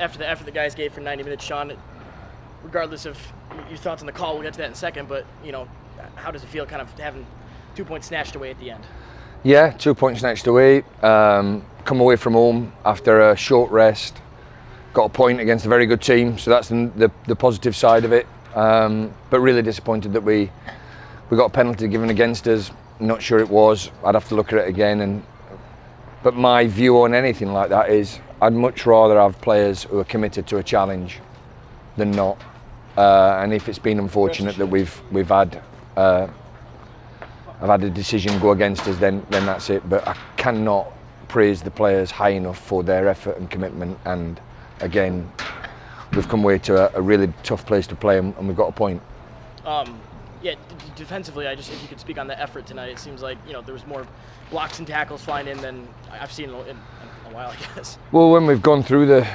after the guys gave for 90 minutes, Sean, regardless of your thoughts on the call, we'll get to that in a second, but, how does it feel kind of having 2 points snatched away at the end? Yeah, 2 points snatched away. Come away from home after a short rest. Got a point against a very good team, so that's the positive side of it. But really disappointed that we got a penalty given against us. Not sure it was. I'd have to look at it again. But my view on anything like that is I'd much rather have players who are committed to a challenge than not. And if it's been unfortunate that we've had I've had a decision go against us, then that's it. But I cannot praise the players high enough for their effort and commitment. And again, we've come away to a really tough place to play, and we've got a point. Defensively, if you could speak on the effort tonight, it seems like there was more blocks and tackles flying in than I've seen in a while, I guess. Well, when we've gone through the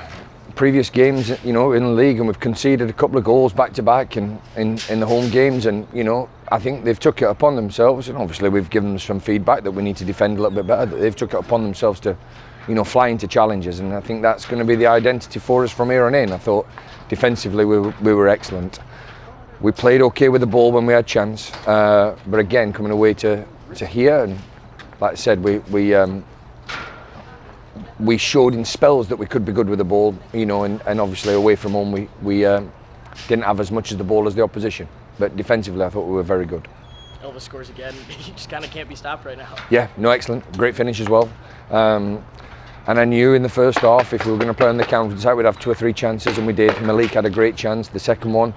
previous games, in the league, and we've conceded a couple of goals back to back in the home games, and I think they've took it upon themselves, and obviously we've given them some feedback that we need to defend a little bit better. That they've took it upon themselves to, fly into challenges, and I think that's going to be the identity for us from here on in. I thought defensively we were excellent. We played okay with the ball when we had chance, but again, coming away to here, and like I said, we showed in spells that we could be good with the ball, and obviously away from home we didn't have as much as the ball as the opposition. But defensively, I thought we were very good. Elvis scores again. He just kind of can't be stopped right now. Yeah, no, excellent. Great finish as well. And I knew in the first half, if we were going to play on the counter attack, we'd have 2 or 3 chances, and we did. Malik had a great chance, the second one,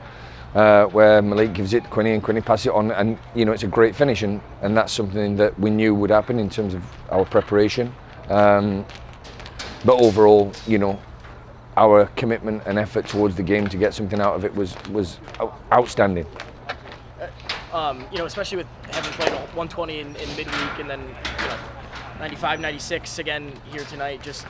where Malik gives it to Quinny, and Quinny passes it on, and it's a great finish, and that's something that we knew would happen in terms of our preparation. But overall, our commitment and effort towards the game to get something out of it was outstanding. Especially with having played 120 in midweek, and then 95, 96 again here tonight. Just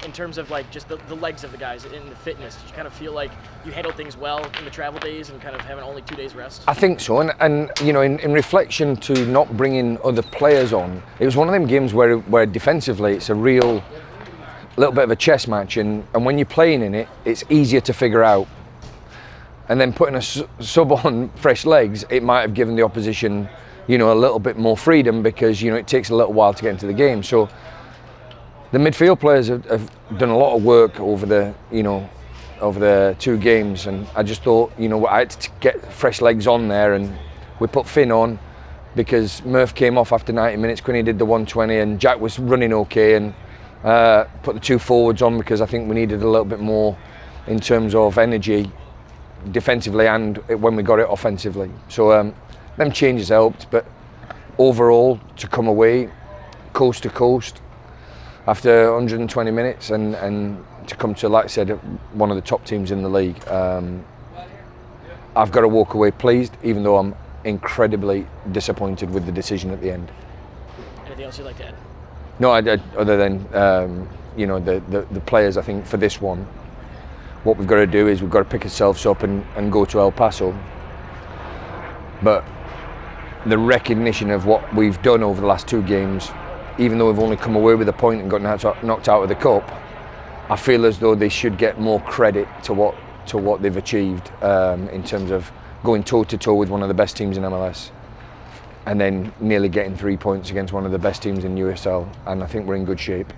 in terms of just the legs of the guys and the fitness, did you kind of feel like you handled things well in the travel days and kind of having only 2 days rest? I think so, and in reflection to not bringing other players on, it was one of them games where defensively it's a real little bit of a chess match, and when you're playing in it, it's easier to figure out. And then putting a sub on fresh legs, it might have given the opposition, a little bit more freedom, because it takes a little while to get into the game. So the midfield players have done a lot of work over the 2 games, and I just thought, I had to get fresh legs on there, and we put Finn on because Murph came off after 90 minutes. Quinny did the 120, and Jack was running okay, and put the 2 forwards on because I think we needed a little bit more in terms of energy defensively and when we got it offensively. So them changes helped, but overall to come away coast to coast after 120 minutes and to come to, like I said, one of the top teams in the league, I've got to walk away pleased, even though I'm incredibly disappointed with the decision at the end. Anything else you'd like to add? No, other than the players. I think for this one, what we've got to do is we've got to pick ourselves up and go to El Paso. But the recognition of what we've done over the last 2 games, even though we've only come away with a point and got knocked out of the cup, I feel as though they should get more credit to what they've achieved in terms of going toe to toe with one of the best teams in MLS, and then nearly getting 3 points against one of the best teams in USL, and I think we're in good shape.